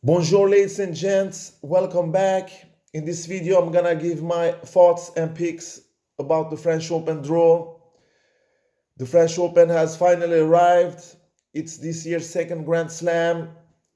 Bonjour ladies and gents, welcome back. In this video I'm gonna give my thoughts and picks about the French Open draw. The French Open has finally arrived. It's this year's second Grand Slam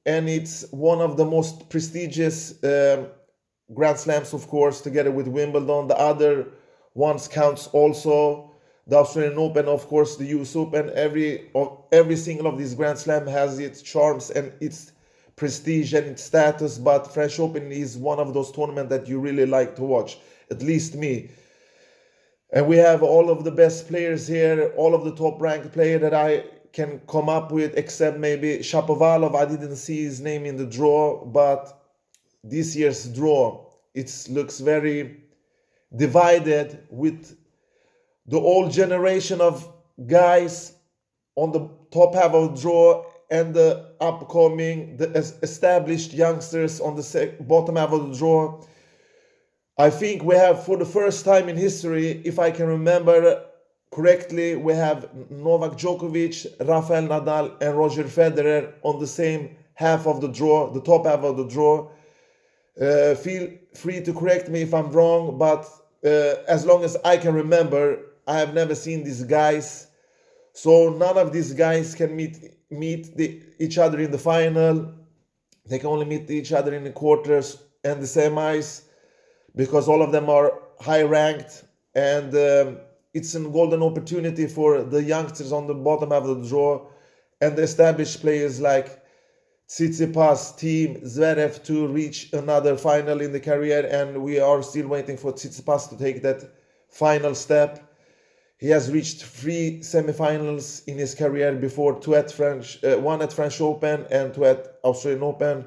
and it's one of the most prestigious Grand Slams, of course, together with Wimbledon. The other ones counts also. The Australian Open, of course, the US Open. Every single of these Grand Slam has its charms and its prestige and its status, but French Open is one of those tournaments that you really like to watch, at least me. And we have all of the best players here, all of the top ranked players that I can come up with, except maybe Shapovalov. I didn't see his name in the draw, but this year's draw, it looks very divided with the old generation of guys on the top half of the draw and the upcoming, the established youngsters on the bottom half of the draw. I think we have, for the first time in history, if I can remember correctly, we have Novak Djokovic, Rafael Nadal, and Roger Federer on the same half of the draw, the top half of the draw. Feel free to correct me if I'm wrong, but as long as I can remember, I have never seen these guys. So none of these guys can meet each other in the final. They can only meet each other in the quarters and the semis, because all of them are high ranked, and it's a golden opportunity for the youngsters on the bottom half of the draw and the established players like Tsitsipas, Thiem, Zverev to reach another final in the career, and we are still waiting for Tsitsipas to take that final step. He has reached 3 semifinals in his career before, one at French Open and 2 at Australian Open.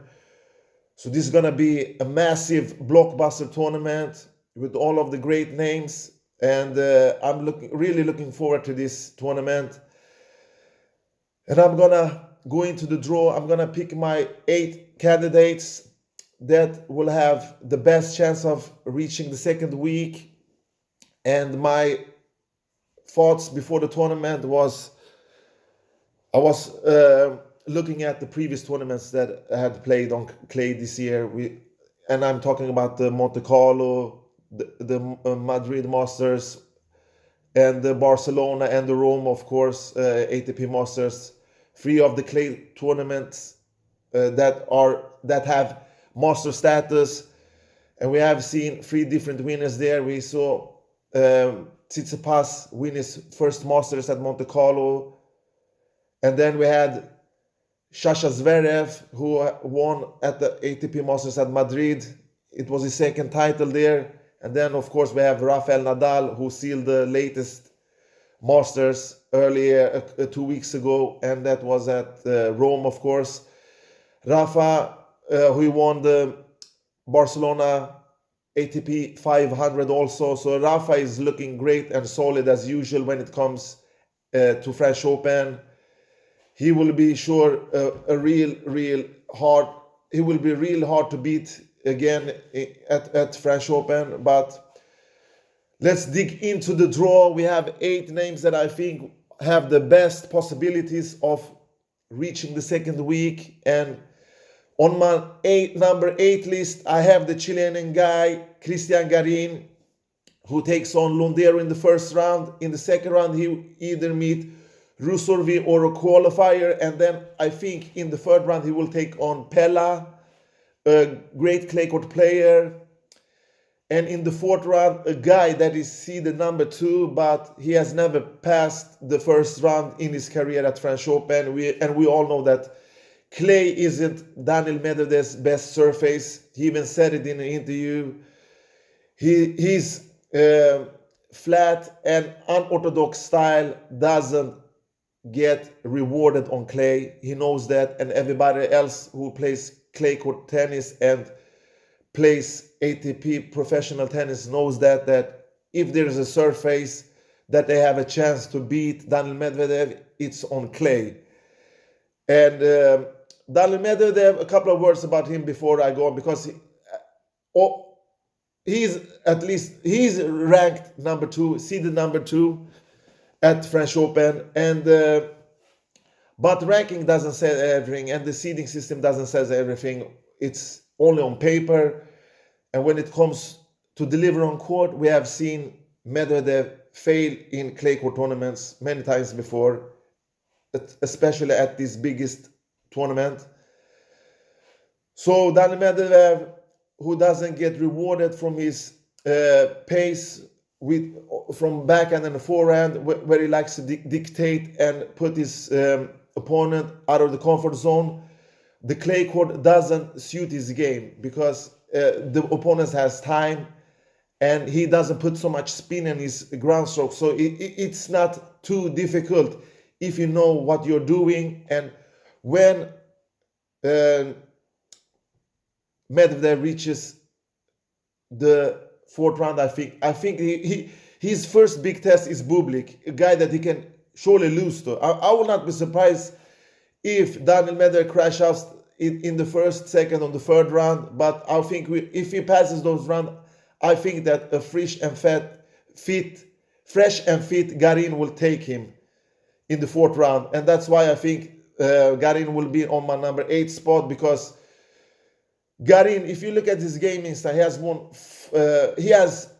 So this is going to be a massive blockbuster tournament with all of the great names, and I'm really looking forward to this tournament. And I'm going to go into the draw. I'm going to pick my 8 candidates that will have the best chance of reaching the second week. And my thoughts before the tournament was, I was looking at the previous tournaments that I had played on clay this year. And I'm talking about the Monte Carlo, the Madrid Masters, and the Barcelona and the Rome, of course, ATP Masters. 3 of the clay tournaments that have master status, and we have seen 3 different winners there. We saw Tsitsipas win his first Masters at Monte Carlo, and then we had Zverev, who won at the ATP Masters at Madrid. It was his second title there. And then, of course, we have Rafael Nadal, who sealed the latest Masters earlier 2 weeks ago, and that was at Rome, of course. Rafa, who won the Barcelona ATP 500 also. So Rafa is looking great and solid as usual when it comes to French Open. He will be sure he will be real hard to beat again at French Open. But let's dig into the draw. We have 8 names that I think have the best possibilities of reaching the second week. And on my number 8 list, I have the Chilean guy, Cristian Garin, who takes on Londero in the first round. In the second round, he either meet Rusorvi or a qualifier. And then I think in the third round, he will take on Pella, a great clay court player. And in the fourth round, a guy that is seeded number 2, but he has never passed the first round in his career at French Open. We all know that clay isn't Daniel Medvedev's best surface. He even said it in an interview. His flat and unorthodox style doesn't get rewarded on clay. He knows that, and everybody else who plays clay court tennis and plays ATP professional tennis knows that if there is a surface that they have a chance to beat Daniel Medvedev, it's on clay. And Daniel Medvedev, a couple of words about him before I go on, because he's ranked number 2, seeded number 2 at French Open, and but ranking doesn't say everything, and the seeding system doesn't say everything. it's only on paper. And when it comes to deliver on court, we have seen Medvedev fail in clay court tournaments many times before, especially at this biggest tournament. So Daniil Medvedev, who doesn't get rewarded from his pace from backhand and forehand, where he likes to dictate and put his opponent out of the comfort zone, the clay court doesn't suit his game because the opponent has time and he doesn't put so much spin in his ground stroke. So it's not too difficult if you know what you're doing. And when Medvedev reaches the fourth round, I think his first big test is Bublik, a guy that he can surely lose to. I will not be surprised if Daniil Medvedev crashes out in the first, second, or the third round. But I think if he passes those rounds, I think that a fresh and fit Garin will take him in the fourth round. And that's why I think Garin will be on my number 8 spot, because Garin, if you look at his gaming style, he has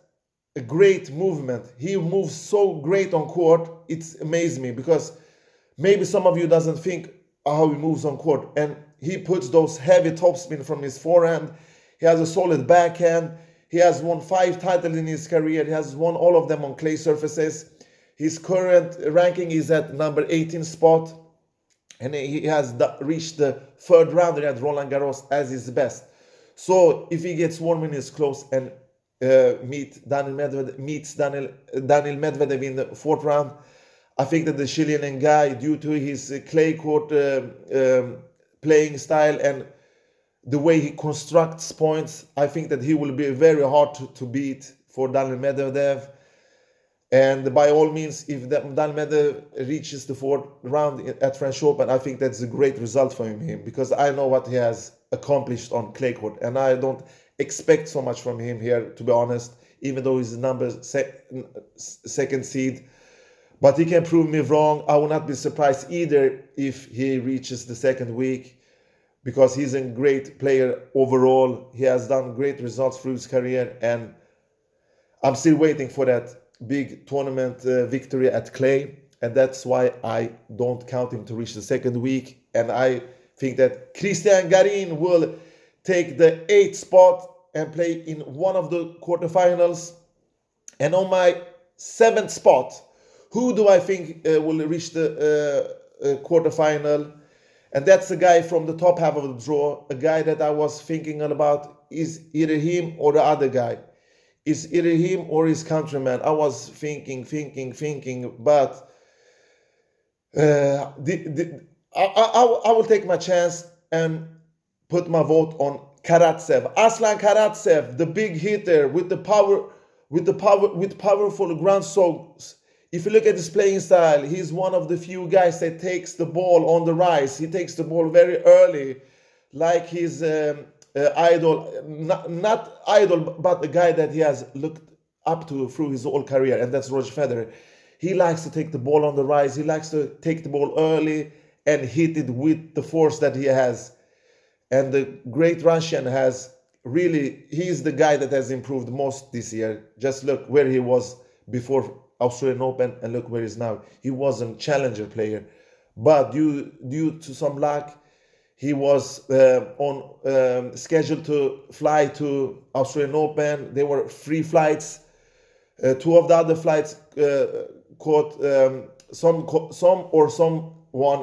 a great movement. He moves so great on court. It's amazed me, because maybe some of you doesn't think how he moves on court. And he puts those heavy topspin from his forehand. He has a solid backhand. He has won 5 titles in his career. He has won all of them on clay surfaces. His current ranking is at number 18 spot. And he has reached the third round at Roland Garros as his best. So if he gets warm in his clothes and meets Daniil Medvedev in the fourth round, I think that the Chilean guy, due to his clay court playing style and the way he constructs points, I think that he will be very hard to beat for Daniil Medvedev. And by all means, if Daniil Medvedev reaches the fourth round at French Open, I think that's a great result for him, because I know what he has accomplished on clay court, and I don't expect so much from him here, to be honest, even though he's number second seed. But he can prove me wrong. I will not be surprised either if he reaches the second week, because he's a great player overall. He has done great results through his career, and I'm still waiting for that big tournament victory at clay, and that's why I don't count him to reach the second week. And I think that Cristian Garin will take the 8th spot and play in one of the quarterfinals. And on my 7th spot, who do I think will reach the quarterfinal? And that's a guy from the top half of the draw, a guy that I was thinking about, is either him or the other guy. Is either him or his countryman. I was thinking, but I will take my chance and put my vote on Karatsev. Aslan Karatsev, the big hitter with powerful ground strokes. If you look at his playing style, he's one of the few guys that takes the ball on the rise. He takes the ball very early, like his idol, not idol, but a guy that he has looked up to through his whole career, and that's Roger Federer. He likes to take the ball on the rise. He likes to take the ball early and hit it with the force that he has. And the great Russian he's the guy that has improved most this year. Just look where he was before Australian Open and look where he is now. He was a challenger player, but due to some luck, he was scheduled to fly to Australian Open. There were 3 flights. 2 of the other flights caught someone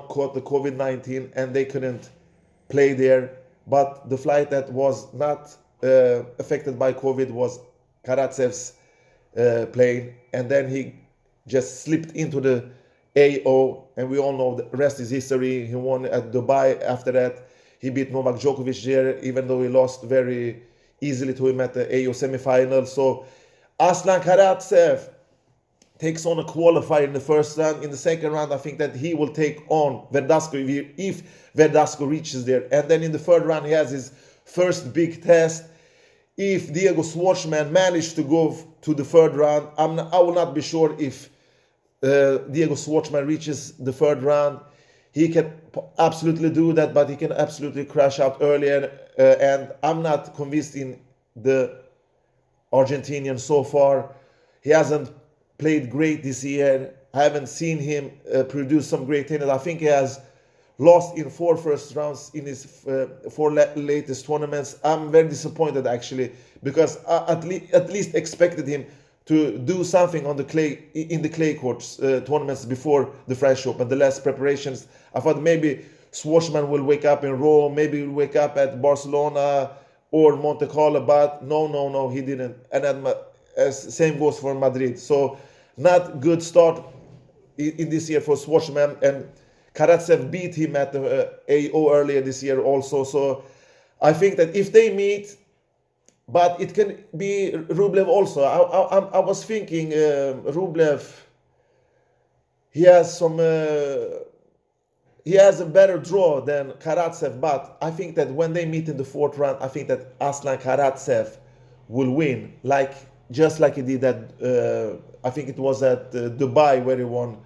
caught the COVID-19 and they couldn't play there. But the flight that was not affected by COVID was Karatsev's plane, and then he just slipped into the AO, and we all know the rest is history. He won at Dubai. After that, he beat Novak Djokovic there, even though he lost very easily to him at the AO semifinal. So Aslan Karatsev takes on a qualifier in the first round. In the second round, I think that he will take on Verdasco if Verdasco reaches there. And then in the third round, he has his first big test. If Diego Schwartzman managed to go to the third round, I will not be sure if Diego Schwartzman reaches the third round. he can absolutely do that, but he can absolutely crash out earlier. And I'm not convinced in the Argentinian so far. He hasn't played great this year. I haven't seen him produce some great tennis. I think he has lost in 4 first rounds in his 4 latest tournaments. I'm very disappointed actually, because I at least expected him to do something on the clay, in the clay courts tournaments before the French Open, the last preparations. I thought maybe Schwartzman will wake up in Rome, maybe he'll wake up at Barcelona or Monte Carlo, but no, he didn't. And same goes for Madrid. So not good start in this year for Schwartzman, and Karatsev beat him at the AO earlier this year also. So I think that if they meet, but it can be Rublev also. I was thinking Rublev, he has a better draw than Karatsev, but I think that when they meet in the 4th round, I think that Aslan Karatsev will win, just like he did at, I think it was at Dubai where he won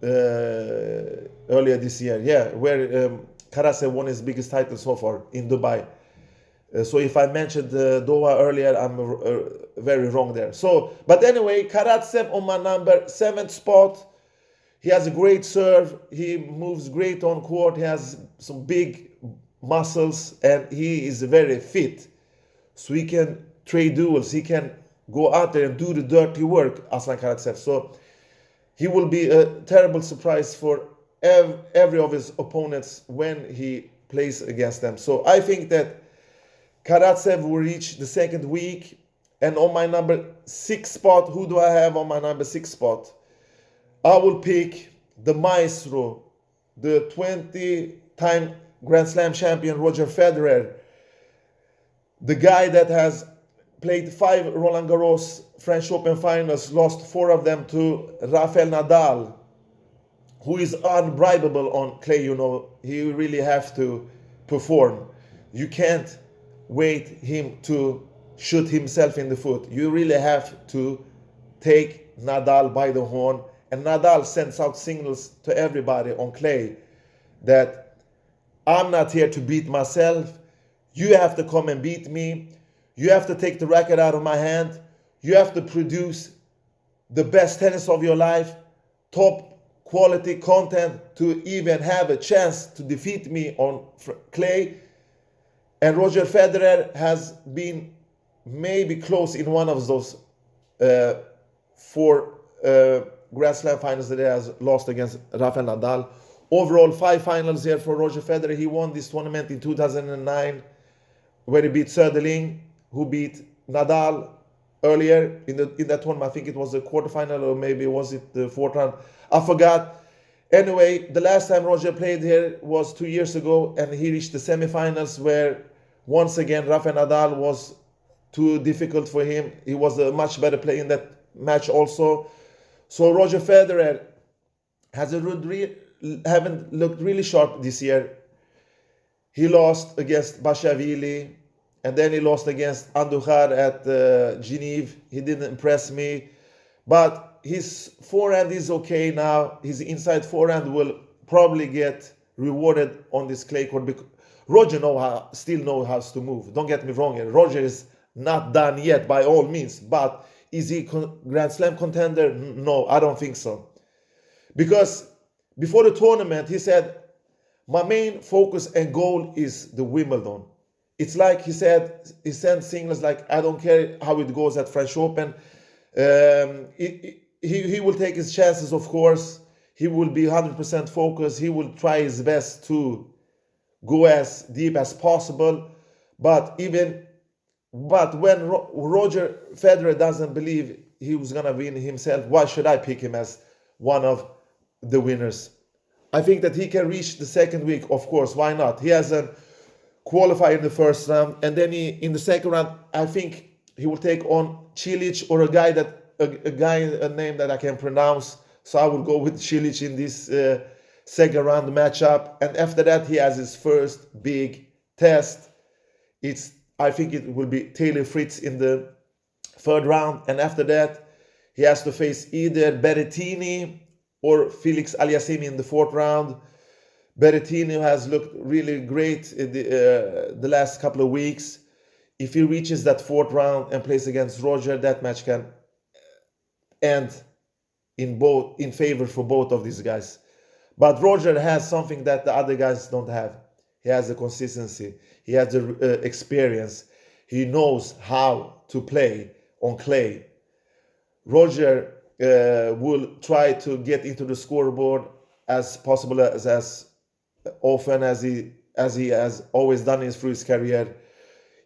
earlier this year. Yeah, where Karatsev won his biggest title so far in Dubai. So if I mentioned Doha earlier, I'm very wrong there. So, but anyway, Karatsev on my number 7th spot. He has a great serve. He moves great on court. He has some big muscles, and he is very fit. So he can trade duels. He can go out there and do the dirty work, Aslan Karatsev. So he will be a terrible surprise for every of his opponents when he plays against them. So I think that Karatsev will reach the 2nd week. And on my number 6 spot, who do I have on my number 6 spot? I will pick the maestro, the 20-time Grand Slam champion Roger Federer, the guy that has played 5 Roland Garros French Open finals, lost 4 of them to Rafael Nadal, who is unbribable on clay. You know, he really have to perform. You can't wait him to shoot himself in the foot. You really have to take Nadal by the horn. And Nadal sends out signals to everybody on clay that I'm not here to beat myself. You have to come and beat me. You have to take the racket out of my hand. You have to produce the best tennis of your life, top quality content to even have a chance to defeat me on clay. And Roger Federer has been maybe close in one of those 4 Grand Slam finals that he has lost against Rafael Nadal. Overall, 5 finals here for Roger Federer. He won this tournament in 2009, where he beat Söderling, who beat Nadal earlier in that tournament. I think it was the quarterfinal, or maybe was it the 4th round. I forgot. Anyway, the last time Roger played here was 2 years ago, and he reached the semifinals, where once again Rafael Nadal was too difficult for him. He was a much better player in that match also. So Roger Federer haven't looked really sharp this year. He lost against Bashashvili, and then he lost against Andujar at Geneva. He didn't impress me. But his forehand is okay now. His inside forehand will probably get rewarded on this clay court, because Roger still knows how to move. Don't get me wrong here. Roger is not done yet by all means. But is he Grand Slam contender? No, I don't think so. Because before the tournament, he said, my main focus and goal is the Wimbledon. It's like he said, he sent signals like, I don't care how it goes at French Open. He will take his chances, of course. He will be 100% focused. He will try his best to go as deep as possible. But when Roger Federer doesn't believe he was going to win himself, why should I pick him as one of the winners? I think that he can reach the 2nd week, of course. Why not? He hasn't qualified in the 1st round, and then in the 2nd round, I think he will take on Cilic, or a name that I can pronounce. So I will go with Cilic in this 2nd round matchup. And after that, he has his first big test. I think it will be Taylor Fritz in the 3rd round. And after that, he has to face either Berrettini or Felix Aliassime in the 4th round. Berrettini has looked really great in the last couple of weeks. If he reaches that fourth round and plays against Roger, that match can end in favor for both of these guys. But Roger has something that the other guys don't have. He has the consistency. He has the experience. He knows how to play on clay. Roger will try to get into the scoreboard as possible, as often as he has always done through his career.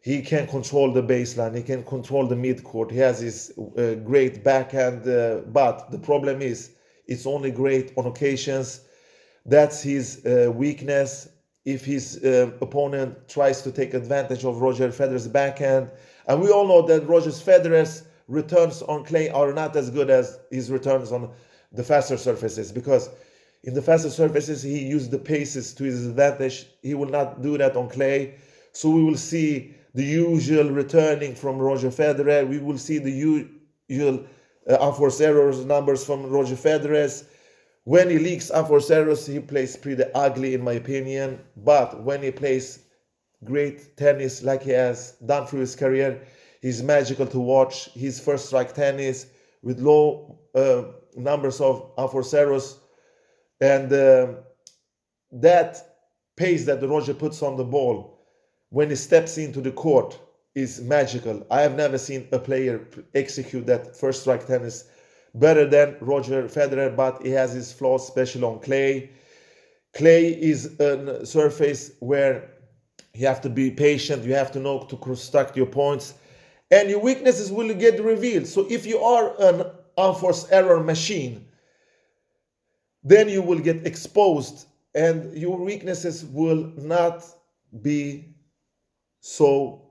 He can control the baseline. He can control the midcourt. He has his great backhand, but the problem is it's only great on occasions. That's his weakness. If his opponent tries to take advantage of Roger Federer's backhand, and we all know that Roger Federer's returns on clay are not as good as his returns on the faster surfaces, because in the faster surfaces he used the paces to his advantage. He will not do that on clay. So we will see the usual returning from Roger Federer. We will see the usual unforced errors numbers from Roger Federer. When he leaks unforced errors, he plays pretty ugly in my opinion. But when he plays great tennis like he has done through his career, he's magical to watch. His first strike tennis with low numbers of unforced errors, and that pace that Roger puts on the ball when he steps into the court is magical. I have never seen a player execute that first strike tennis better than Roger Federer, but he has his flaws, especially on clay. Clay is a surface where you have to be patient, you have to know to construct your points, and your weaknesses will get revealed. So if you are an unforced error machine, then you will get exposed and your weaknesses will not be so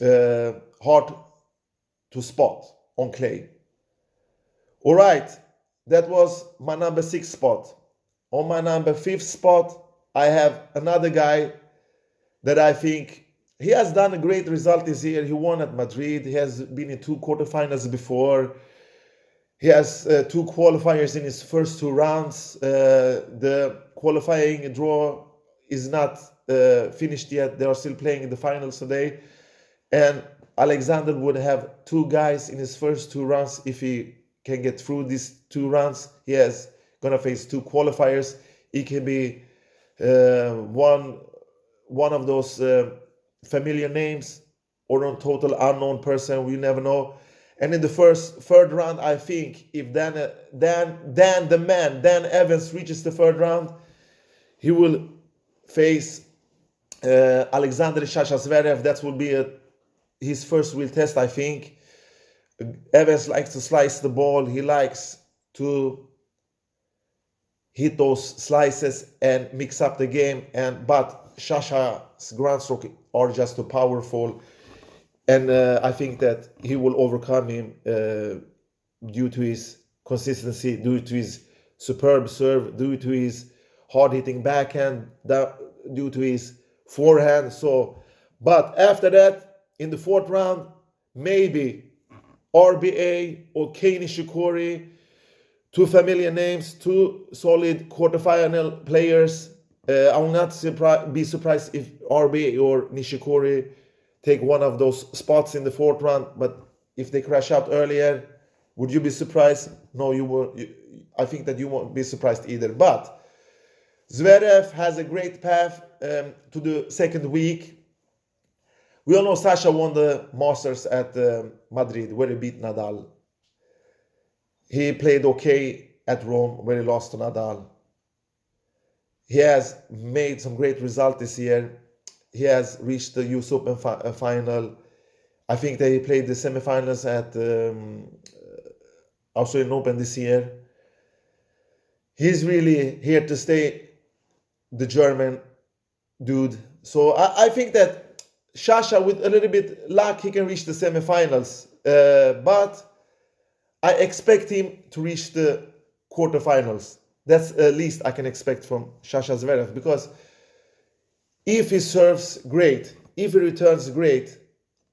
hard to spot on clay. All right, that was my number 6 spot. On my number 5th spot, I have another guy that I think he has done a great result this year. He won at Madrid. He has been in 2 quarterfinals before. He has 2 qualifiers in his first 2 rounds. The qualifying draw is not finished yet. They are still playing in the finals today. And Alexander would have 2 guys in his first 2 rounds. If he can get through these 2 rounds, he is going to face 2 qualifiers. He can be one of those familiar names or a total unknown person. We never know. And in the third round, I think if Dan Evans reaches the 3rd round, he will face Alexander Zverev. That will be his first real test, I think. Evans likes to slice the ball. He likes to hit those slices and mix up the game. But Sasha's ground stroke are just too powerful. And I think that he will overcome him due to his consistency, due to his superb serve, due to his hard-hitting backhand, due to his forehand. But after that, in the 4th round, maybe RBA or Kei Nishikori, 2 familiar names, 2 solid quarterfinal players. I will not be surprised if RBA or Nishikori take one of those spots in the 4th round, but if they crash out earlier, would you be surprised? No, you will. I think that you won't be surprised either. But Zverev has a great path to the 2nd week. We all know Sasha won the Masters at Madrid, where he beat Nadal. He played okay at Rome, where he lost to Nadal. He has made some great results this year. He has reached the US Open final. I think they played the semifinals at Australian Open this year. He's really here to stay, the German dude. So I think that Sasha, with a little bit luck, he can reach the semifinals. But I expect him to reach the quarterfinals. That's at least I can expect from Sasha Zverev, because if he serves great, if he returns great,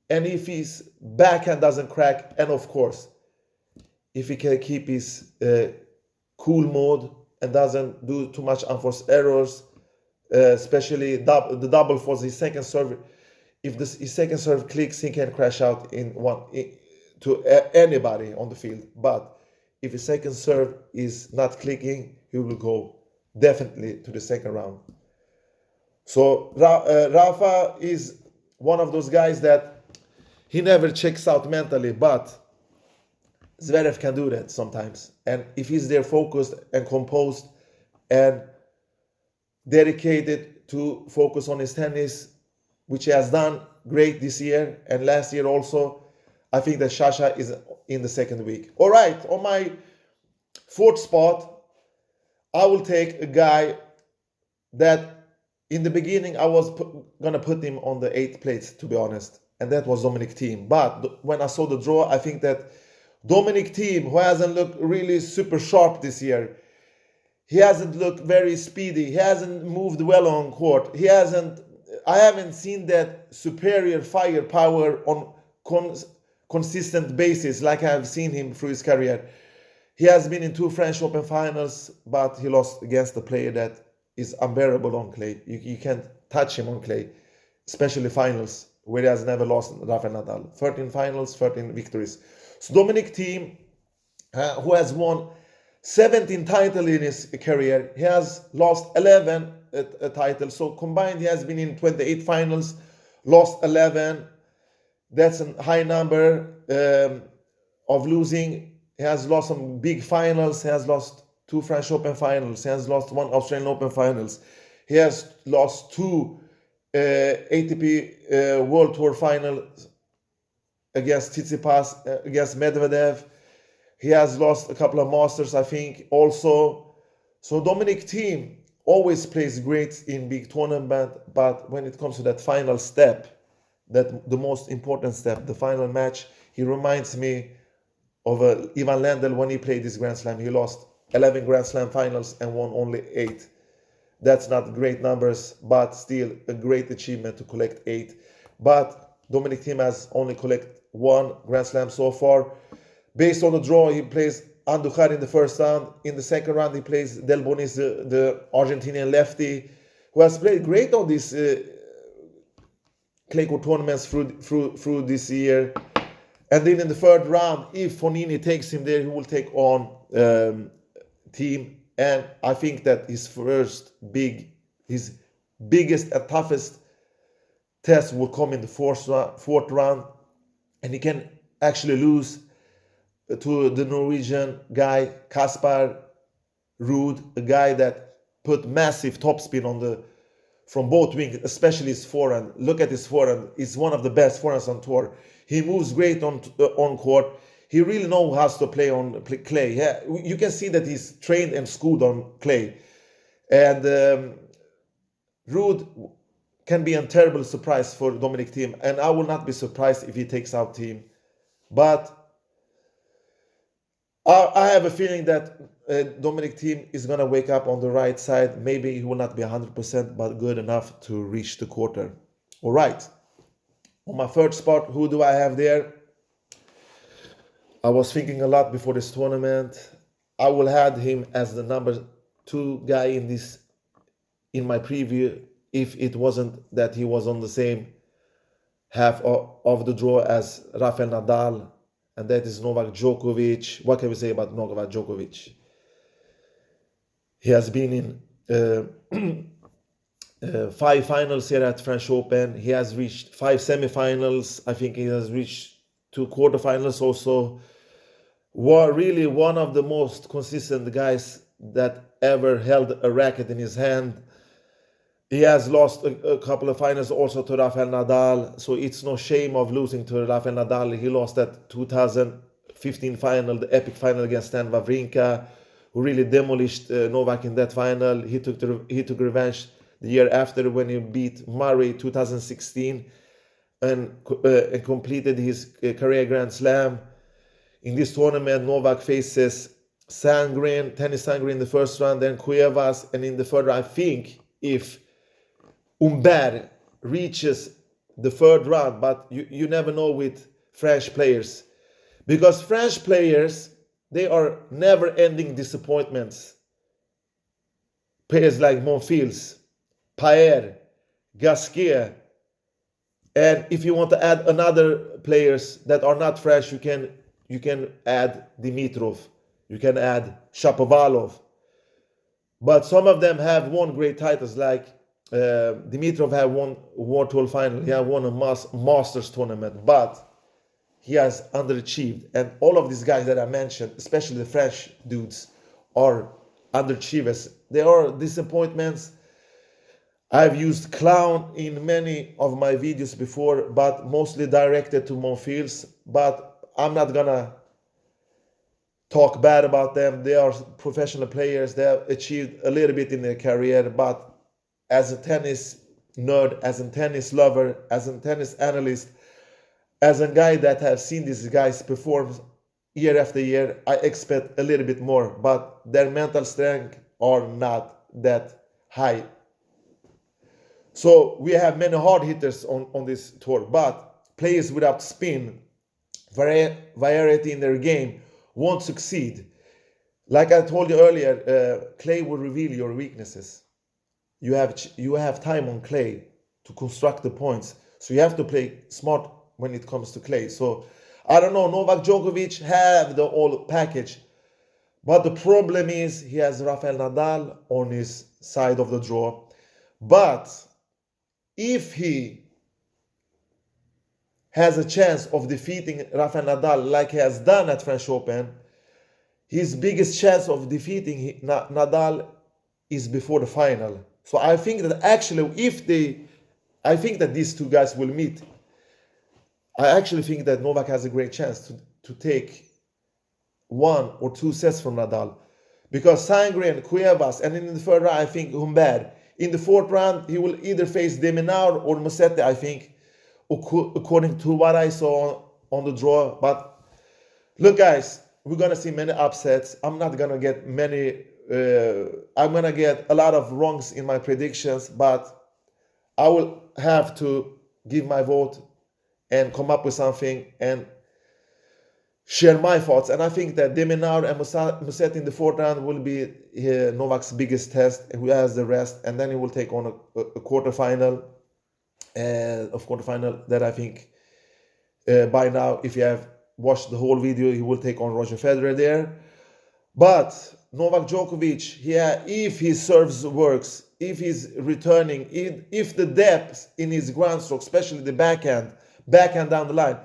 and if his backhand doesn't crack, and of course, if he can keep his cool mode and doesn't do too much unforced errors, especially the double for his second serve. If his second serve clicks, he can crash out to anybody on the field. But if his second serve is not clicking, he will go definitely to the second round. So Rafa is one of those guys that he never checks out mentally, but Zverev can do that sometimes. And if he's there focused and composed and dedicated to focus on his tennis, which he has done great this year and last year also, I think that Sasha is in the second week. All right, on my fourth spot, I will take a guy that in the beginning I was going to put him on the 8th place, to be honest, and that was Dominic Thiem. But when I saw the draw, I think that Dominic Thiem, who hasn't looked really super sharp this year, he hasn't looked very speedy, he hasn't moved well on court, I haven't seen that superior firepower on consistent basis like I have seen him through his career. He has been in 2 French Open finals, but he lost against a player that is unbearable on clay. You can't touch him on clay, especially finals, where he has never lost Rafael Nadal. 13 finals, 13 victories. So Dominic Thiem, who has won 17 titles in his career, he has lost 11 titles. So combined, he has been in 28 finals, lost 11. That's a high number of losing. He has lost some big finals. He has lost 2 French Open finals. He has lost 1 Australian Open finals. He has lost 2 ATP World Tour finals against Tsitsipas, against Medvedev. He has lost a couple of Masters, I think, also. So Dominic Thiem always plays great in big tournament, but when it comes to that final step, that the most important step, the final match, he reminds me of Ivan Lendl when he played this Grand Slam. He lost 11 Grand Slam finals and won only 8. That's not great numbers, but still a great achievement to collect 8. But Dominic Thiem has only collected 1 Grand Slam so far. Based on the draw, he plays Andujar in the first round. In the second round, he plays Del Bonis, the Argentinian lefty, who has played great on these clay court tournaments through this year. And then in the third round, if Fognini takes him there, he will take on Thiem. And I think that his biggest and toughest test will come in the fourth round. And he can actually lose to the Norwegian guy, Kaspar Ruud, a guy that put massive topspin from both wings, especially his forehand. Look at his forehand. It's one of the best forehands on tour. He moves great on court. He really knows how to play on clay. Yeah, you can see that he's trained and schooled on clay. And Ruud can be a terrible surprise for Dominic Thiem. And I will not be surprised if he takes out Thiem. But I have a feeling that Dominic Thiem is going to wake up on the right side. Maybe he will not be 100%, but good enough to reach the quarter. All right. On my third spot, who do I have there? I was thinking a lot before this tournament. I will have him as the number 2 guy in my preview if it wasn't that he was on the same half of the draw as Rafael Nadal, and that is Novak Djokovic. What can we say about Novak Djokovic? He has been in 5 finals here at French Open. He has reached 5 semifinals. I think he has reached 2 quarterfinals also. Really one of the most consistent guys that ever held a racket in his hand. He has lost a couple of finals also to Rafael Nadal, so it's no shame of losing to Rafael Nadal. He lost that 2015 final, the epic final against Stan Wawrinka, who really demolished Novak in that final. He took revenge the year after when he beat Murray 2016 and completed his career Grand Slam. In this tournament, Novak faces Tennis Sangren in the first round, then Cuevas, and in the third round, I think if Humbert reaches the third round, but you never know with French players. Because French players, they are never-ending disappointments. Players like Monfils, Paer, Gasquet, and if you want to add another players that are not fresh, you can add Dimitrov, you can add Shapovalov. But some of them have won great titles, like Dimitrov have won World Tour final, he have won a Masters tournament, but he has underachieved. And all of these guys that I mentioned, especially the French dudes, are underachievers. They are disappointments. I've used clown in many of my videos before, but mostly directed to Monfils. But I'm not gonna talk bad about them. They are professional players. They have achieved a little bit in their career, but as a tennis nerd, as a tennis lover, as a tennis analyst, as a guy that has seen these guys perform year after year, I expect a little bit more, but their mental strength are not that high. So we have many hard hitters on this tour, but players without spin, variety in their game won't succeed. Like I told you earlier, clay will reveal your weaknesses. You have time on clay to construct the points, so you have to play smart when it comes to clay. So I don't know, Novak Djokovic have the whole package, but the problem is he has Rafael Nadal on his side of the draw. But if he has a chance of defeating Rafael Nadal like he has done at French Open, his biggest chance of defeating Nadal is before the final. So I think that actually I think that these two guys will meet. I actually think that Novak has a great chance to take 1 or 2 sets from Nadal. Because Sangren, Cuevas, and in the third round, I think Humbert. In the fourth round, he will either face Deminaur or Musetti, I think, according to what I saw on the draw. But look, guys, we're going to see many upsets. I'm not going to get many... I'm going to get a lot of wrongs in my predictions, but I will have to give my vote and come up with something and share my thoughts. And I think that Deminaur and Musetti in the fourth round will be Novak's biggest test, who has the rest, and then he will take on a quarterfinal. That I think by now, if you have watched the whole video, he will take on Roger Federer there. But Novak Djokovic, if his serves works, if he's returning, if the depth in his ground stroke, especially the backhand down the line,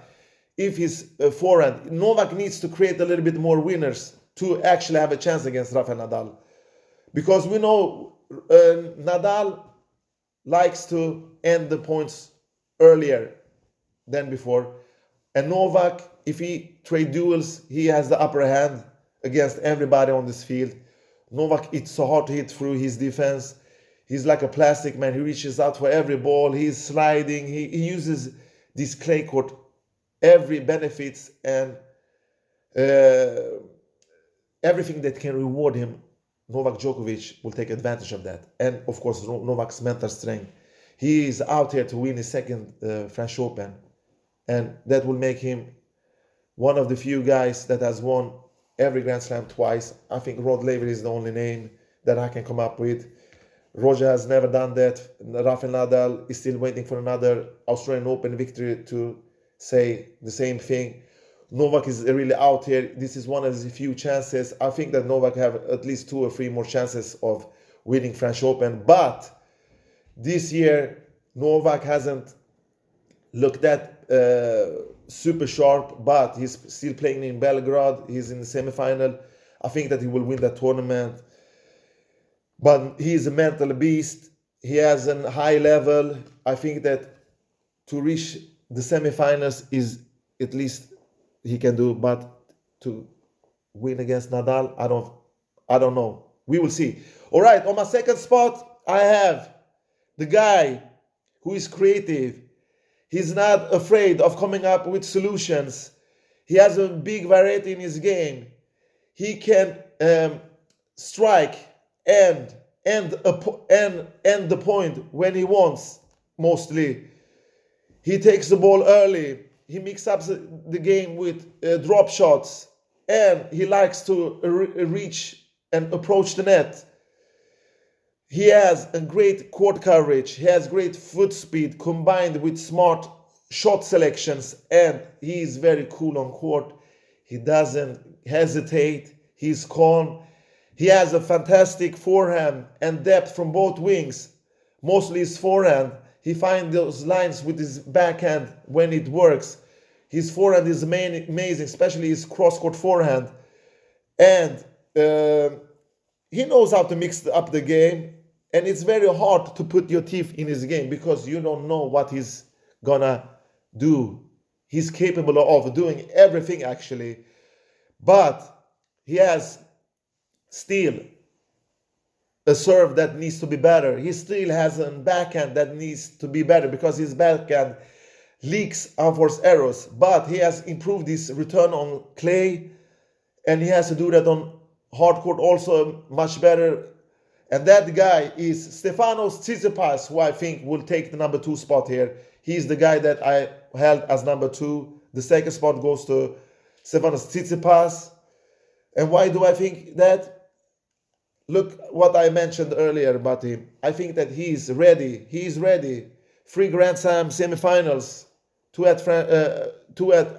if his forehand, Novak needs to create a little bit more winners to actually have a chance against Rafael Nadal. Because we know Nadal likes to end the points earlier than before. And Novak, if he trade duels, he has the upper hand against everybody on this field. Novak, it's so hard to hit through his defense. He's like a plastic man. He reaches out for every ball. He's sliding. He uses this clay court every benefits and everything that can reward him. Novak Djokovic will take advantage of that. And of course, Novak's mental strength. He is out here to win his second French Open. And that will make him one of the few guys that has won every Grand Slam twice. I think Rod Laver is the only name that I can come up with. Roger has never done that. Rafael Nadal is still waiting for another Australian Open victory to say the same thing. Novak is really out here. This is one of the few chances. I think that Novak have at least 2 or 3 more chances of winning French Open. But this year, Novak hasn't looked that super sharp, but he's still playing in Belgrade. He's in the semifinal. I think that he will win that tournament. But he is a mental beast. He has a high level. I think that to reach the semifinals is at least he can do, but to win against Nadal, I don't know. We will see. All right, on my second spot, I have the guy who is creative. He's not afraid of coming up with solutions. He has a big variety in his game. He can strike and end the point when he wants, mostly. He takes the ball early. He mixes up the game with drop shots. And he likes to reach and approach the net. He has a great court coverage. He has great foot speed combined with smart shot selections, and he is very cool on court. He doesn't hesitate. He's calm. He has a fantastic forehand and depth from both wings. Mostly his forehand. He finds those lines with his backhand when it works. His forehand is amazing, especially his cross-court forehand. And he knows how to mix up the game. And it's very hard to put your teeth in his game because you don't know what he's gonna do. He's capable of doing everything, actually. But he has still a serve that needs to be better. He still has a backhand that needs to be better because his backhand leaks unforced errors. But he has improved his return on clay, and he has to do that on hard court also much better. And that guy is Stefanos Tsitsipas, who I think will take the number 2 spot here. He's the guy that I held as number 2. The second spot goes to Stefanos Tsitsipas. And why do I think that? Look what I mentioned earlier about him. I think that he's ready. He's ready. 3 Grand Slam semifinals, 2 at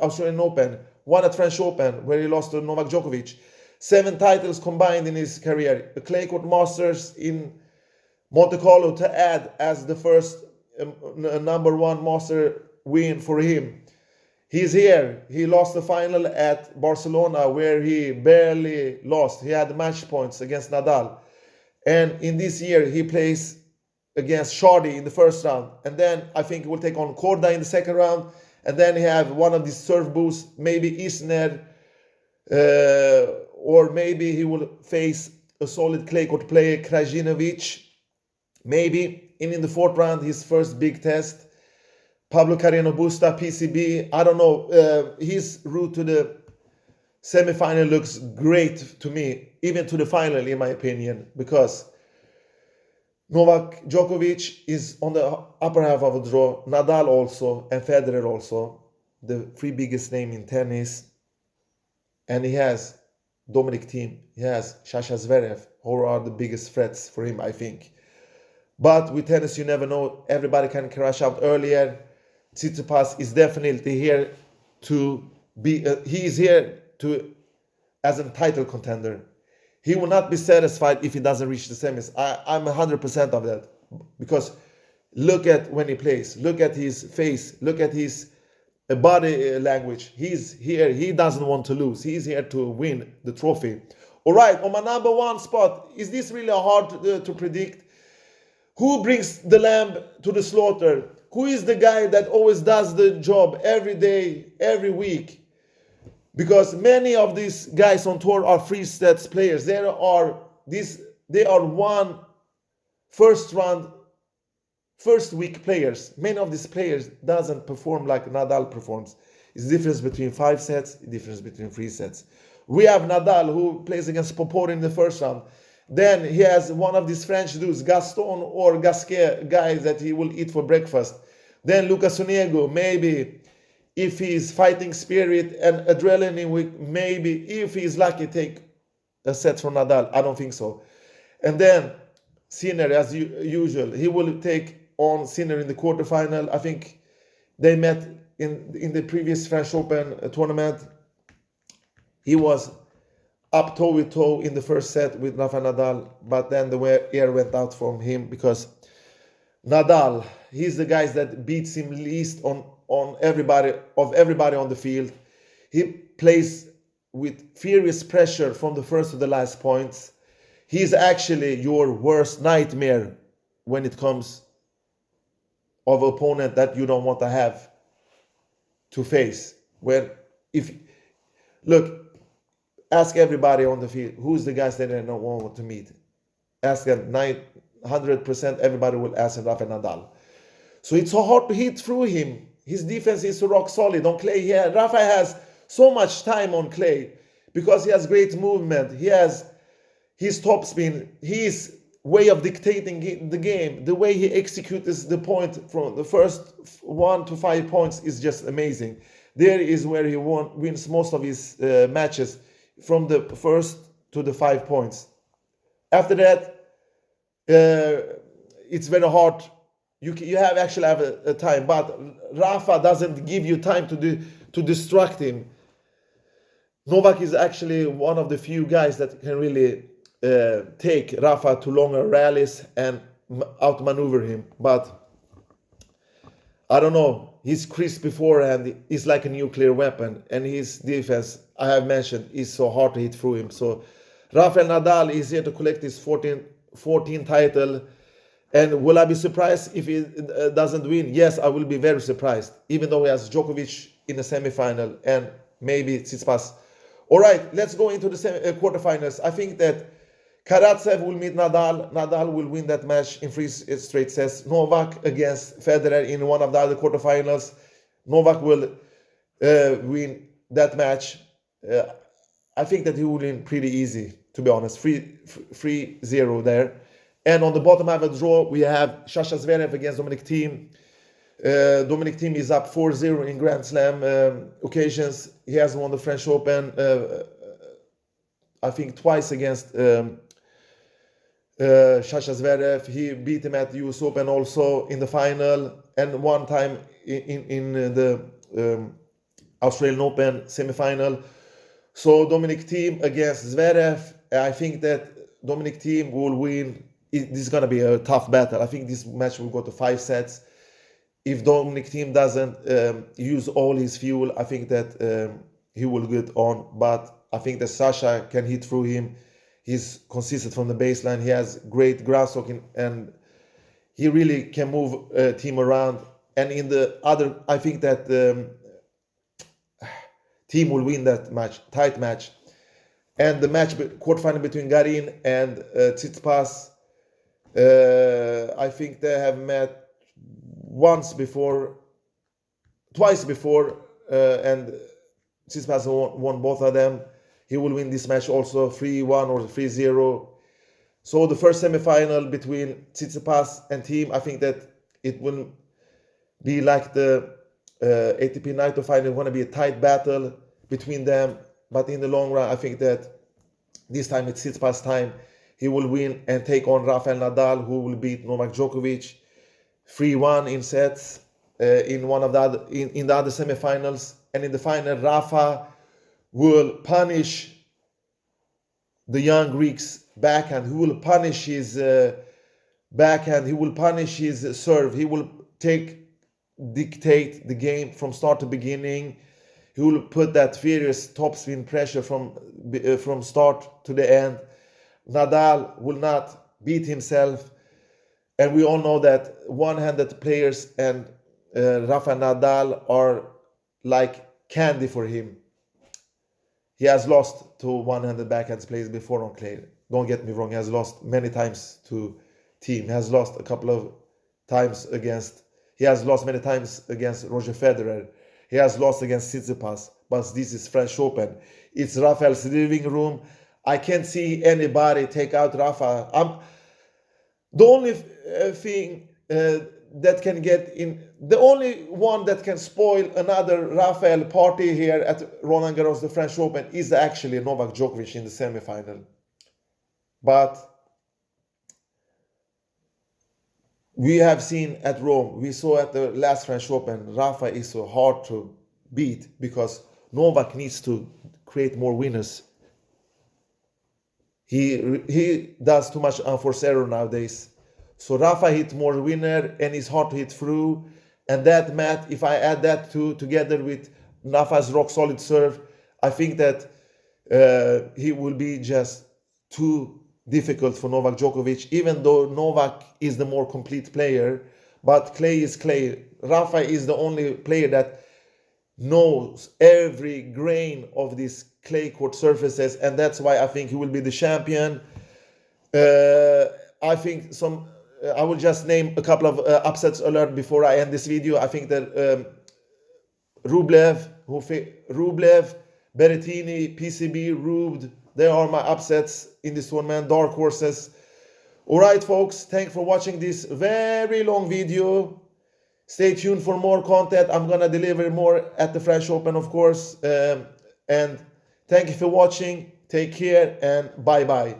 Australian Open, 1 at French Open, where he lost to Novak Djokovic. 7 titles combined in his career. A clay court Masters in Monte Carlo to add as the first number 1 master win for him. He's here. He lost the final at Barcelona where he barely lost. He had match points against Nadal. And in this year, he plays against Shardy in the first round. And then I think he will take on Korda in the second round. And then he have one of these serve boosts, maybe Isner, or maybe he will face a solid clay court player, Krajinovic. Maybe. And in the fourth round, his first big test. Pablo Carreno Busta, PCB, I don't know. His route to the semi-final looks great to me, even to the final, in my opinion, because Novak Djokovic is on the upper half of the draw, Nadal also, and Federer also, the 3 biggest name in tennis. And he has Dominic Thiem, he has Zverev, who are the biggest threats for him, I think. But with tennis, you never know. Everybody can crash out earlier. Tsitsipas is definitely here to be, he is here to as a title contender. He will not be satisfied if he doesn't reach the semis. I'm 100% of that. Because look at when he plays, look at his face, look at his body language. He's here, he doesn't want to lose. He's here to win the trophy. All right, on my number 1 spot, is this really hard to predict? Who brings the lamb to the slaughter? Who is the guy that always does the job every day, every week? Because many of these guys on tour are free sets players. They are one first week players. Many of these players doesn't perform like Nadal performs. It's the difference between 5 sets, the difference between 3 sets. We have Nadal who plays against Popor in the first round. Then he has one of these French dudes, Gaston or Gasquet guys that he will eat for breakfast. Then Lucas Sonego, maybe if he's fighting spirit and adrenaline weak, maybe if he's lucky take a set from Nadal. I don't think so. And then Sinner, as usual, he will take on Sinner in the quarterfinal. I think they met in the previous French Open tournament. He was up toe-with-toe in the first set with Rafael Nadal, but then the air went out from him because Nadal, he's the guy that beats him least on everybody on the field. He plays with furious pressure from the first to the last points. He's actually your worst nightmare when it comes of opponent that you don't want to have to face. Ask everybody on the field, who's the guys that they don't want to meet? Ask them, 900% everybody will ask Rafael Nadal. So it's so hard to hit through him. His defense is so rock solid. On clay, Rafael has so much time on clay because he has great movement. He has his topspin, his way of dictating the game, the way he executes the point from the first 1 to 5 points is just amazing. There is where he wins most of his matches, from the first to the 5 points. After that, it's very hard. You have actually have a time, but Rafa doesn't give you time to distract him. Novak is actually one of the few guys that can really take Rafa to longer rallies and outmaneuver him. But I don't know. His crisp beforehand is like a nuclear weapon, and his defense, I have mentioned, is so hard to hit through him. So Rafael Nadal is here to collect his 14 title. And will I be surprised if he doesn't win? Yes, I will be very surprised, even though he has Djokovic in the semifinal and maybe Tsitsipas. All right, let's go into the quarterfinals. I think that Karatsev will meet Nadal. Nadal will win that match in 3 straight sets. Novak against Federer in one of the other quarterfinals. Novak will win that match. I think that he will win pretty easy, to be honest. 3-0 there. And on the bottom half of the draw, we have Zverev against Dominic Thiem. Dominic Thiem is up 4-0 in Grand Slam occasions. He has won the French Open, I think, twice against Zverev. He beat him at the US Open also in the final, and one time in the Australian Open semifinal. So Dominic Thiem against Zverev. I think that Dominic Thiem will win. This is going to be a tough battle. I think this match will go to 5 sets. If Dominic Thiem doesn't use all his fuel, I think that he will get on. But I think that Sasha can hit through him. He's consistent from the baseline. He has great ground stroke, and he really can move Thiem around. And in the other, I think that Thiem will win that match, tight match. And the match, quarterfinal between Garin and Tsitsipas, I think they have met twice before, and Tsitsipas won both of them. He will win this match also 3-1 or 3-0. So the first semifinal between Tsitsipas and Thiem, I think that it will be like the ATP Naito final. It's going to be a tight battle between them. But in the long run, I think that this time it's Tsitsipas' time. He will win and take on Rafael Nadal, who will beat Novak Djokovic 3-1 in sets in one of the other, in the other semifinals. And in the final, Rafa will punish the young Greek's backhand. He will punish his backhand. He will punish his serve. He will dictate the game from start to beginning. He will put that furious topspin pressure from start to the end. Nadal will not beat himself. And we all know that one-handed players and Rafael Nadal are like candy for him. He has lost to one-handed backhand players before on clay. Don't get me wrong, he has lost many times to Thiem. He has lost a couple of times against... He has lost many times against Roger Federer. He has lost against Tsitsipas. But this is French Open. It's Rafael's living room. I can't see anybody take out Rafa. The only thing that can get in... The only one that can spoil another Rafael party here at Roland Garros, the French Open, is actually Novak Djokovic in the semifinal. But we have seen at Rome, we saw at the last French Open, Rafa is so hard to beat because Novak needs to create more winners. He does too much unforced error nowadays. So Rafa hit more winner and is hard to hit through. And that mat, if I add that together with Rafa's rock solid serve, I think that he will be just too difficult for Novak Djokovic, even though Novak is the more complete player. But clay is clay. Rafa is the only player that knows every grain of these clay court surfaces, and that's why I think he will be the champion. I think I will just name a couple of upsets alert before I end this video. I think that Rublev, Berrettini, PCB, Rubed, they are my upsets in this tournament, dark horses. All right, folks, thanks for watching this very long video. Stay tuned for more content. I'm gonna deliver more at the French Open, of course. And thank you for watching. Take care and bye-bye.